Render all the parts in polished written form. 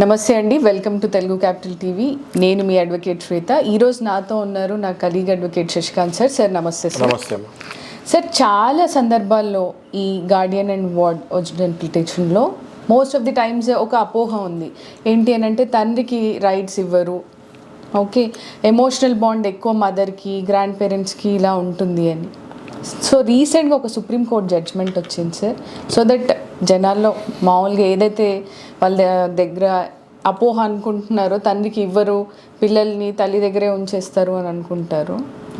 నమస్తే అండి, welcome to Telugu Capital TV. నేను మీ అడ్వకేట్ శ్వేత. ఈరోజు నాతో ఉన్నారు నా colleague advocate Shashikanth sir. Sir నమస్తే సార్. నమస్తే. సార్, చాలా సందర్భాల్లో ఈ గార్డియన్ అండ్ వార్డ్ ఒరిజినల్ పిటిషన్లో మోస్ట్ ఆఫ్ ది టైమ్స్ ఒక అపోహ ఉంది. ఏంటి అని అంటే తండ్రికి రైట్స్ ఇవ్వరు, ఓకే, ఎమోషనల్ బాండ్ ఎక్కువ మదర్కి గ్రాండ్ పేరెంట్స్కి ఇలా ఉంటుంది అని. సో రీసెంట్గా ఒక సుప్రీంకోర్టు జడ్జ్మెంట్ వచ్చింది సార్. సో దట్ జనాల్లో మామూలుగా ఏదైతే వాళ్ళ దగ్గర అపోహ అనుకుంటున్నారో తండ్రికి ఇవ్వరు, పిల్లల్ని తల్లి దగ్గరే ఉంచేస్తారు అని అనుకుంటారు,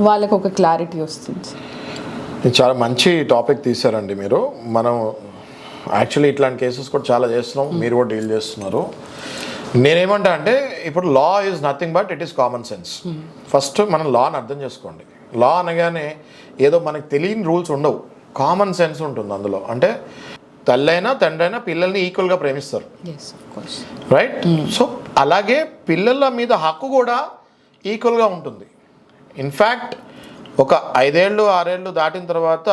వాళ్ళకు ఒక క్లారిటీ వస్తుంది సార్. ఇది చాలా మంచి టాపిక్ తీశారండి మీరు. మనం యాక్చువల్లీ ఇట్లాంటి కేసెస్ కూడా చాలా చేస్తున్నాం, మీరు కూడా డీల్ చేస్తున్నారు. నేనేమంటా అంటే ఇప్పుడు law is nothing but it is common sense. First మనం లాని అర్థం చేసుకోండి. లా అనగానే ఏదో మనకు తెలియని రూల్స్ ఉండవు, కామన్ సెన్స్ ఉంటుంది అందులో. అంటే తల్లైనా తండ్రైనా పిల్లల్ని ఈక్వల్గా ప్రేమిస్తారు, రైట్? సో అలాగే పిల్లల మీద హక్కు కూడా ఈక్వల్గా ఉంటుంది. ఇన్ఫ్యాక్ట్ ఒక 5 ఏళ్ళు 6 ఏళ్ళు దాటిన తర్వాత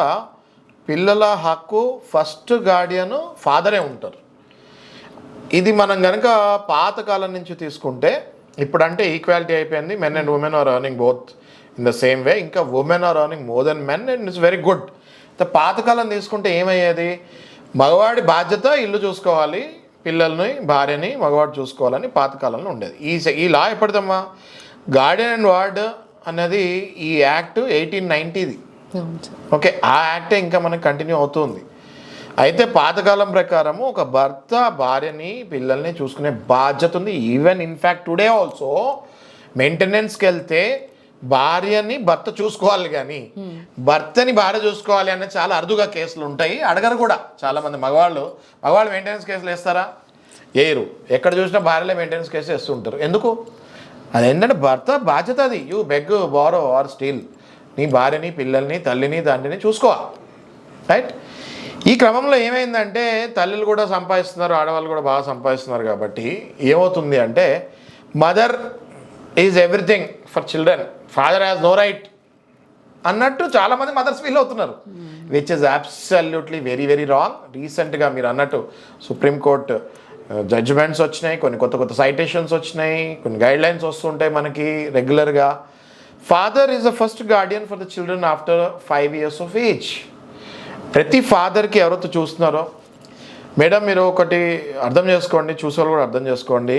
పిల్లల హక్కు ఫస్ట్ గార్డియన్ ఫాదరే ఉంటారు. ఇది మనం కనుక పాతకాలం నుంచి తీసుకుంటే, ఇప్పుడంటే ఈక్వాలిటీ అయిపోయింది, men and women are earning both in the same way. ఇంకా women are earning more than men and it's very good. పాతకాలం తీసుకుంటే ఏమయ్యేది, మగవాడి బాధ్యత ఇల్లు చూసుకోవాలి, పిల్లల్ని భార్యని మగవాడు చూసుకోవాలని పాతకాలంలో ఉండేది. ఈ లా ఎప్పటిదమ్మా, గార్డియన్ అండ్ వార్డ్ అనేది ఈ యాక్ట్ 1890ది. ఓకే, ఆ యాక్టే ఇంకా మనకి కంటిన్యూ అవుతుంది. అయితే పాతకాలం ప్రకారము ఒక భర్త భార్యని పిల్లల్ని చూసుకునే బాధ్యత ఉంది. ఈవెన్ ఇన్ఫ్యాక్ట్ టుడే ఆల్సో మెయింటెనెన్స్కి వెళ్తే భార్యని భర్త చూసుకోవాలి, కానీ భర్తని భార్య చూసుకోవాలి అనే చాలా అరుదుగా కేసులు ఉంటాయి. అడగరు కూడా చాలామంది. మగవాళ్ళు మెయింటెనెన్స్ కేసులు వేస్తారా? వేయరు. ఎక్కడ చూసినా భార్యలే మెయింటెనెన్స్ కేసు వేస్తుంటారు. ఎందుకు? అదేంటంటే భర్త బాధ్యత అది. You beg borrow or steal, నీ భార్యని పిల్లల్ని తల్లిని తండ్రిని చూసుకోవాలి, రైట్? ఈ క్రమంలో ఏమైందంటే తల్లులు కూడా సంపాదిస్తున్నారు, ఆడవాళ్ళు కూడా బాగా సంపాదిస్తున్నారు. కాబట్టి ఏమవుతుంది అంటే mother is everything for children, father has no right అన్నట్టు చాలామంది మదర్స్ ఫీల్ అవుతున్నారు, which is absolutely very very wrong. రీసెంట్గా మీరు అన్నట్టు సుప్రీంకోర్టు జడ్జిమెంట్స్ వచ్చినాయి, కొన్ని కొత్త సైటేషన్స్ వచ్చినాయి, కొన్ని గైడ్లైన్స్ వస్తుంటాయి మనకి రెగ్యులర్గా. Father is the first Guardian for the children after 5 years of age. ప్రతి ఫాదర్కి ఎవరైతే చూస్తున్నారో, మేడం మీరు ఒకటి అర్థం చేసుకోండి, చూసేవాళ్ళు కూడా అర్థం చేసుకోండి.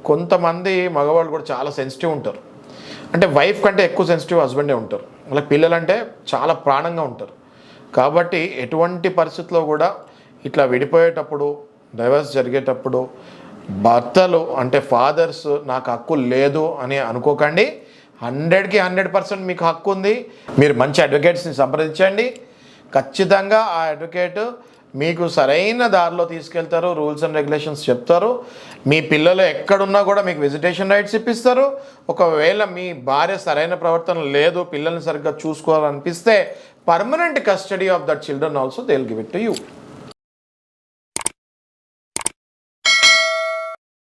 కొంతమంది మగవాళ్ళు కూడా చాలా సెన్సిటివ్ ఉంటారు. అంటే వైఫ్ కంటే ఎక్కువ సెన్సిటివ్ హస్బెండే ఉంటారు. వాళ్ళకి పిల్లలంటే చాలా ప్రాణంగా ఉంటారు. కాబట్టి ఎటువంటి పరిస్థితుల్లో కూడా ఇట్లా విడిపోయేటప్పుడు, డైవర్స్ జరిగేటప్పుడు భర్తలు అంటే ఫాదర్స్ నాకు హక్కు లేదు అని అనుకోకండి. 100కి 100% మీకు హక్కు ఉంది. మీరు మంచి అడ్వకేట్స్ని సంప్రదించండి. ఖచ్చితంగా ఆ అడ్వకేట్ మీకు సరైన దారిలో తీసుకెళ్తారు, రూల్స్ అండ్ రెగ్యులేషన్స్ చెప్తారు. మీ పిల్లలు ఎక్కడున్నా కూడా మీకు విజిటేషన్ రైట్స్ ఇప్పిస్తారు. ఒకవేళ మీ భార్య సరైన ప్రవర్తన లేదు, పిల్లల్ని సరిగ్గా చూసుకోవాలనిపిస్తే permanent custody of that children also they will give it to you.